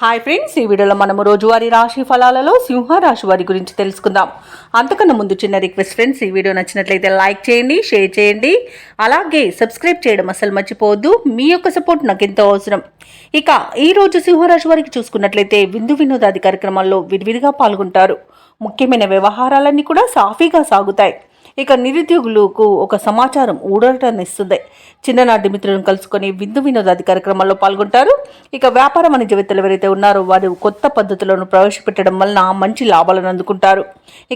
Hi friends, ఈ వీడియోలో మనము రోజువారీ రాశి ఫలాలలో సింహ రాశి వారి గురించి తెలుసుకుందాం. అంతకన్నా ముందు చిన్న రిక్వెస్ట్ ఫ్రెండ్స్, ఈ వీడియో నచ్చినట్లయితే లైక్ చేయండి, షేర్ చేయండి, అలాగే సబ్స్క్రైబ్ చేయడం అసలు మర్చిపోవద్దు. మీ యొక్క సపోర్ట్ నాకు ఎంతో అవసరం. ఇక ఈ రోజు సింహరాశి వారికి చూసుకున్నట్లయితే విందు వినోదాది కార్యక్రమాల్లో విరివిరిగా పాల్గొంటారు. ముఖ్యమైన వ్యవహారాలన్నీ కూడా సాఫీగా సాగుతాయి. ఇక నిరుద్యోగులకు ఒక సమాచారం ఊరటనిస్తుంది. చిన్ననాటి మిత్రులను కలుసుకొని విందు వినోదాది కార్యక్రమాల్లో పాల్గొంటారు. ఇక వ్యాపార వాణిజ్యవేత్తలు ఎవరైతే ఉన్నారో వారు కొత్త పద్ధతులను ప్రవేశపెట్టడం వలన మంచి లాభాలను అందుకుంటారు.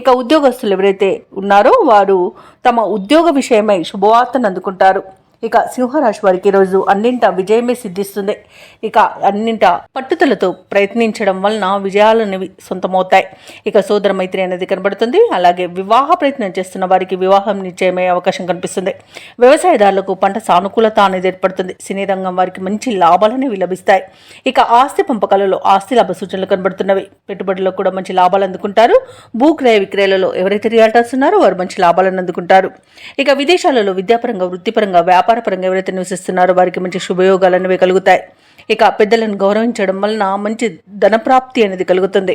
ఇక ఉద్యోగస్తులు ఎవరైతే ఉన్నారో వారు తమ ఉద్యోగ విషయమై శుభవార్తను అందుకుంటారు. ఇక సింహరాశి వారికి ఈరోజు అన్నింట విజయమే సిద్ధిస్తుంది. ఇక అన్నింట పట్టుదలతో ప్రయత్నించడం వలన విజయాలనేవి సొంతమవుతాయి. ఇక సోదర మైత్రి అనేది కనబడుతుంది. అలాగే వివాహ ప్రయత్నం చేస్తున్న వారికి వివాహం నిశ్చయమయ్యే అవకాశం కనిపిస్తుంది. వ్యవసాయదారులకు పంట సానుకూలత అనేది ఏర్పడుతుంది. సినీ రంగం వారికి మంచి లాభాలనేవి లభిస్తాయి. ఇక ఆస్తి పంపకాలలో ఆస్తి లాభ సూచనలు కనబడుతున్నవి. పెట్టుబడుల్లో కూడా మంచి లాభాలు అందుకుంటారు. భూక్రయ విక్రయాలలో ఎవరైతే రియాల్టర్స్ ఉన్నారో వారు మంచి లాభాలను అందుకుంటారు. ఇక విదేశాలలో విద్యాపరంగా, వృత్తిపరంగా, వ్యాపారపరంగా ఎవరైతే నివసిస్తున్నారో వారికి మంచి శుభయోగాలు అనేవి కలుగుతాయి. ఇక పెద్దలను గౌరవించడం వలన మంచి ధనప్రాప్తి అనేది కలుగుతుంది.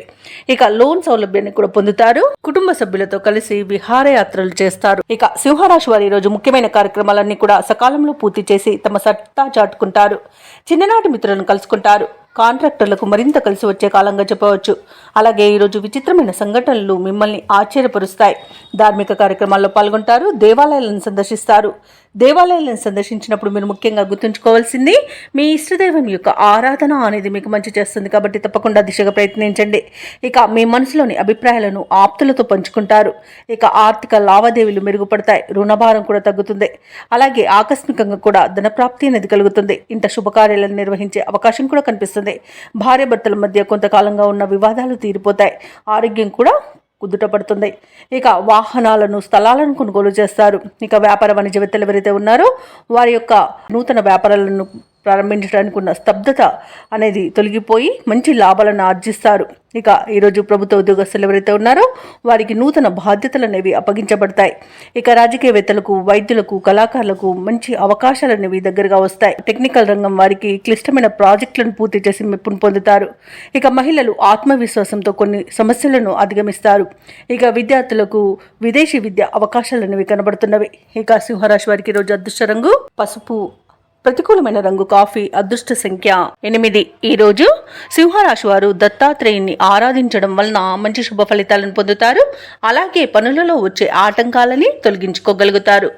ఇక లోన్ సౌలభ్యాన్ని కూడా పొందుతారు. కుటుంబ సభ్యులతో కలిసి విహారయాత్రలు చేస్తారు. ఇక సింహరాశి వారి రోజు ముఖ్యమైన కార్యక్రమాలన్నీ కూడా సకాలంలో పూర్తి చేసి తమ సత్తా చాటుకుంటారు. చిన్ననాటి మిత్రులను కలుసుకుంటారు. కాంట్రాక్టర్లకు మరింత కలిసి వచ్చే కాలంగా చెప్పవచ్చు. అలాగే ఈరోజు విచిత్రమైన సంఘటనలు మిమ్మల్ని ఆశ్చర్యపరుస్తాయి. ధార్మిక కార్యక్రమాల్లో పాల్గొంటారు. దేవాలయాలను సందర్శిస్తారు. దేవాలయాలను సందర్శించినప్పుడు మీరు ముఖ్యంగా గుర్తుంచుకోవాల్సింది మీ ఇష్టదైవం యొక్క ఆరాధన అనేది మీకు మంచి చేస్తుంది. కాబట్టి తప్పకుండా దిశగా ప్రయత్నించండి. ఇక మీ మనసులోని అభిప్రాయాలను ఆప్తులతో పంచుకుంటారు. ఇక ఆర్థిక లావాదేవీలు మెరుగుపడతాయి. రుణభారం కూడా తగ్గుతుంది. అలాగే ఆకస్మికంగా కూడా ధనప్రాప్తి అనేది కలుగుతుంది. ఇంత శుభకార్యాలను నిర్వహించే అవకాశం కూడా కనిపిస్తుంది. భార్యాభర్తల మధ్య కొంతకాలంగా ఉన్న వివాదాలు తీరిపోతాయి. ఆరోగ్యం కూడా కుదుటపడుతుంది. ఇక వాహనాలను, స్థలాలను కొనుగోలు చేస్తారు. ఇక వ్యాపార వాణిజ్యవేత్తలు ఎవరైతే ఉన్నారో వారి యొక్క నూతన వ్యాపారాలను ప్రారంభించడానికి ఉన్న స్తబ్దత అనేది తొలగిపోయి మంచి లాభాలను ఆర్జిస్తారు. ఇక ఈరోజు ప్రభుత్వ ఉద్యోగస్తులు ఎవరైతే ఉన్నారో వారికి నూతన బాధ్యతలు అనేవి అప్పగించబడతాయి. ఇక రాజకీయవేత్తలకు, వైద్యులకు, కళాకారులకు మంచి అవకాశాలు అనేవి దగ్గరగా వస్తాయి. టెక్నికల్ రంగం వారికి క్లిష్టమైన ప్రాజెక్టులను పూర్తి చేసి మెప్పును పొందుతారు. ఇక మహిళలు ఆత్మవిశ్వాసంతో కొన్ని సమస్యలను అధిగమిస్తారు. ఇక విద్యార్థులకు విదేశీ విద్య అవకాశాలు అనేవి కనబడుతున్నవి. ఇక సింహరాశి వారికి ఈరోజు అదృష్ట రంగు పసుపు, ప్రతికూలమైన రంగు కాఫీ, అదృష్ట సంఖ్య 8. ఈ రోజు సింహరాశి వారు దత్తాత్రేయుని ఆరాధించడం వలన మంచి శుభ ఫలితాలను పొందుతారు. అలాగే పనులలో వచ్చే ఆటంకాలని తొలగించుకోగలుగుతారు.